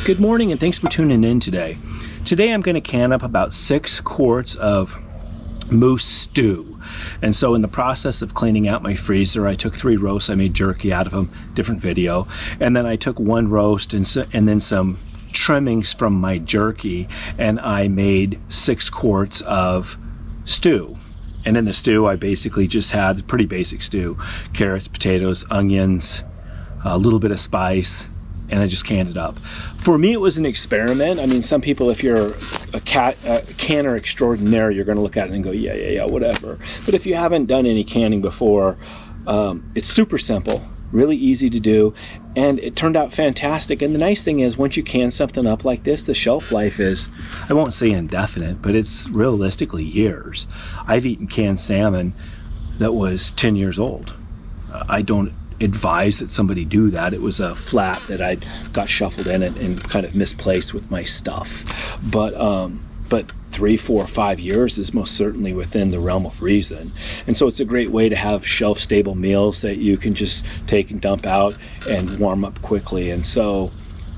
Good morning and thanks for tuning in today. Today I'm going to can up about 6 quarts of moose stew. And so in the process of cleaning out my freezer, I took 3 roasts. I made jerky out of them, different video. And then I took 1 roast and then some trimmings from my jerky, and I made 6 quarts of stew. And in the stew, I basically just had pretty basic stew: carrots, potatoes, onions, a little bit of spice, and I just canned it up. For me, it was an experiment. I mean, some people, if you're a canner extraordinaire, you're going to look at it and go, yeah, whatever. But if you haven't done any canning before, it's super simple, really easy to do, and it turned out fantastic. And the nice thing is, once you can something up like this, the shelf life is, I won't say indefinite, but it's realistically years. I've eaten canned salmon that was 10 years old. I don't advise that somebody do that. It was a flat that I got shuffled in it and kind of misplaced with my stuff. But 3, 4, 5 years is most certainly within the realm of reason. And so it's a great way to have shelf stable meals that you can just take and dump out and warm up quickly. And so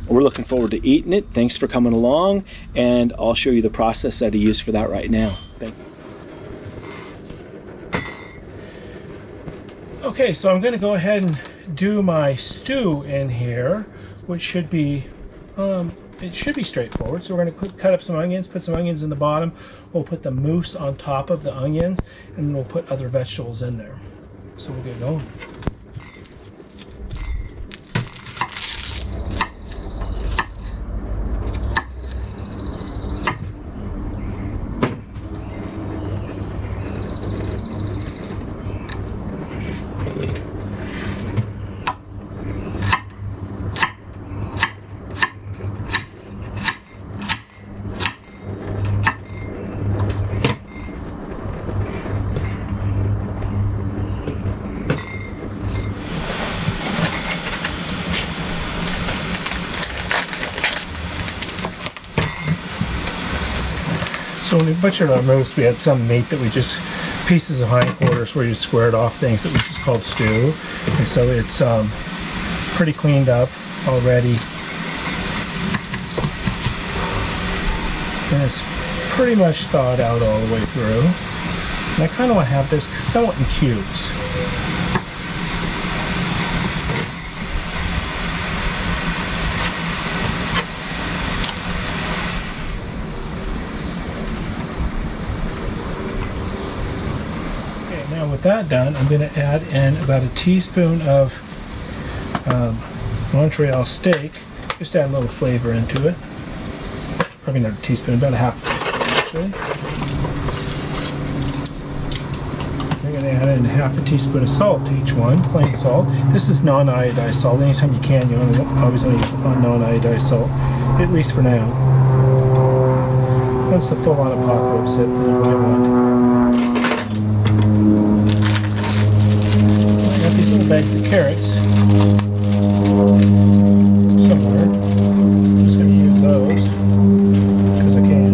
we're looking forward to eating it. Thanks for coming along, and I'll show you the process that I use for that right now. Thank you. Okay, so I'm going to go ahead and do my stew in here, which should be it should be straightforward. So we're going to cut up some onions, put some onions in the bottom. We'll put the moose on top of the onions, and then we'll put other vegetables in there. So we'll get going. So when we butchered our roast, we had some meat that we just, pieces of hindquarters where you squared off things that we just called stew. And so it's pretty cleaned up already. And it's pretty much thawed out all the way through. And I kind of want to have this somewhat in cubes. Now with that done, I'm going to add in about a teaspoon of Montreal steak. Just add a little flavor into it. Probably not a teaspoon, about a half a teaspoon actually. I'm going to add in half a teaspoon of salt to each one, plain salt. This is non-iodized salt. Anytime you can, you always want to use non-iodized salt, at least for now. Once the full-on apocalypse hit, then you might want these little bags of carrots somewhere. I'm just going to use those because I can.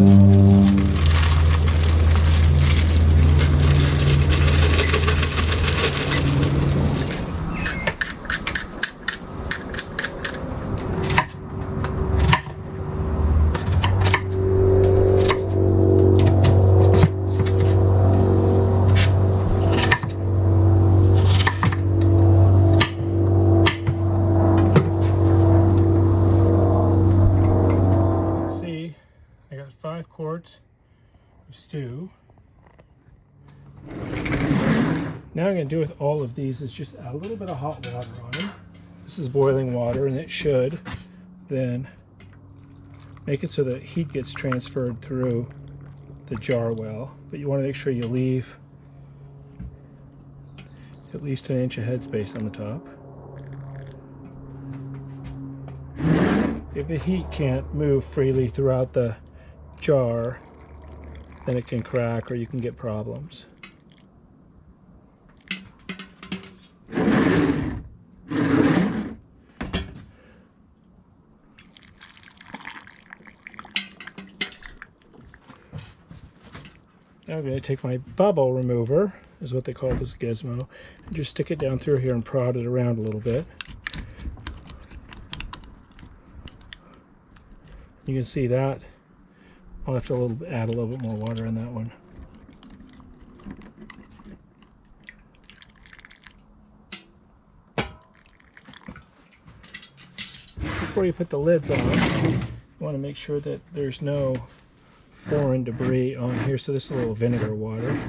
I got 5 quarts of stew. Now I'm going to do with all of these is just add a little bit of hot water on them. This is boiling water, and it should then make it so that heat gets transferred through the jar well. But you want to make sure you leave at least an inch of headspace on the top. If the heat can't move freely throughout the jar, then it can crack or you can get problems. Now I'm going to take my bubble remover, is what they call this gizmo, and just stick it down through here and prod it around a little bit. You can see that. I'll have to add a little bit more water in that one. Before you put the lids on, you want to make sure that there's no foreign debris on here. So this is a little vinegar water.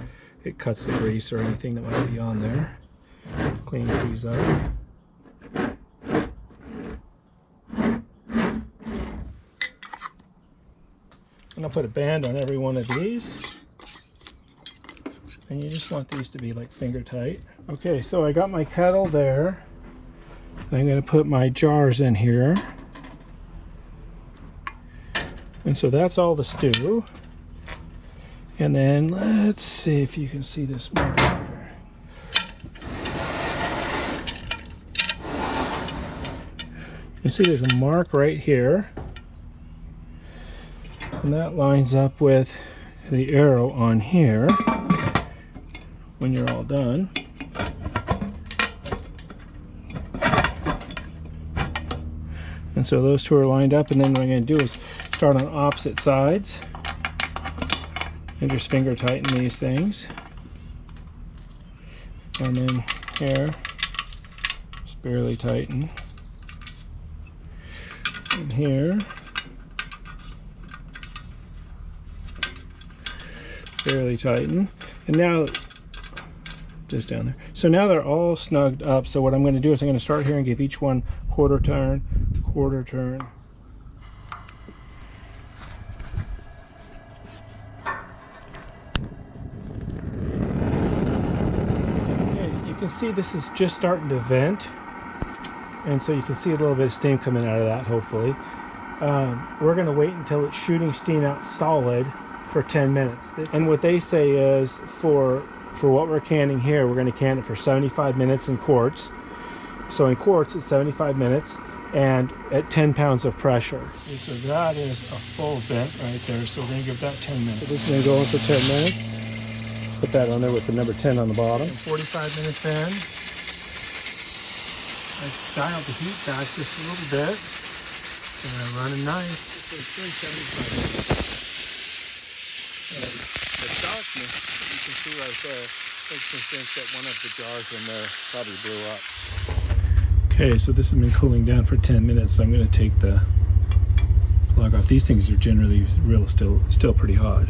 It cuts the grease or anything that might be on there. Clean these up. And I'll put a band on every one of these. And you just want these to be like finger tight. Okay, so I got my kettle there. I'm going to put my jars in here. And so that's all the stew. And then let's see if you can see this mark here. You see there's a mark right here. And that lines up with the arrow on here when you're all done. And so those two are lined up, and then what I'm going to do is start on opposite sides and just finger tighten these things. And then here, just barely tighten. And here, barely tighten. And now, just down there. So now they're all snugged up. So what I'm going to do is I'm going to start here and give each one quarter turn, quarter turn. Okay, you can see this is just starting to vent. And so you can see a little bit of steam coming out of that, hopefully. We're going to wait until it's shooting steam out solid for 10 minutes. And what they say is for what we're canning here, we're going to can it for 75 minutes in quarts. So in quarts, it's 75 minutes and at 10 pounds of pressure. Okay, so that is a full vent right there. So we're going to give that 10 minutes. So this is going to go on for 10 minutes. Put that on there with the number 10 on the bottom. 45 minutes in. I dialed the heat back just a little bit. And running nice. It's 75 minutes. The darkness you can see right there makes me think that one of the jars in there probably blew up. Okay, so this has been cooling down for 10 minutes, so I'm going to take the plug off. These things are generally still pretty hot.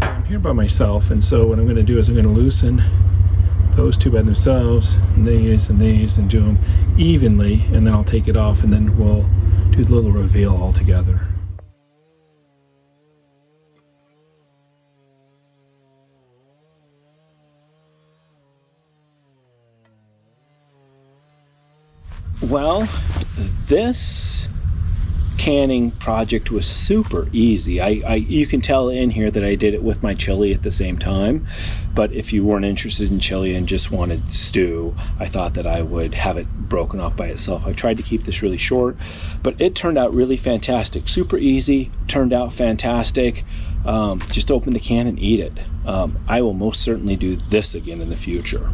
I'm here by myself, and so what I'm going to do is I'm going to loosen those two by themselves, and these, and do them evenly, and then I'll take it off, and then we'll do the little reveal all together. Well, this canning project was super easy. You can tell in here that I did it with my chili at the same time, but if you weren't interested in chili and just wanted stew, I thought that I would have it broken off by itself. I tried to keep this really short, but it turned out really fantastic. Super easy, turned out fantastic. Just open the can and eat it. I will most certainly do this again in the future.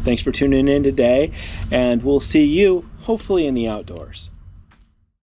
Thanks for tuning in today, and we'll see you hopefully in the outdoors.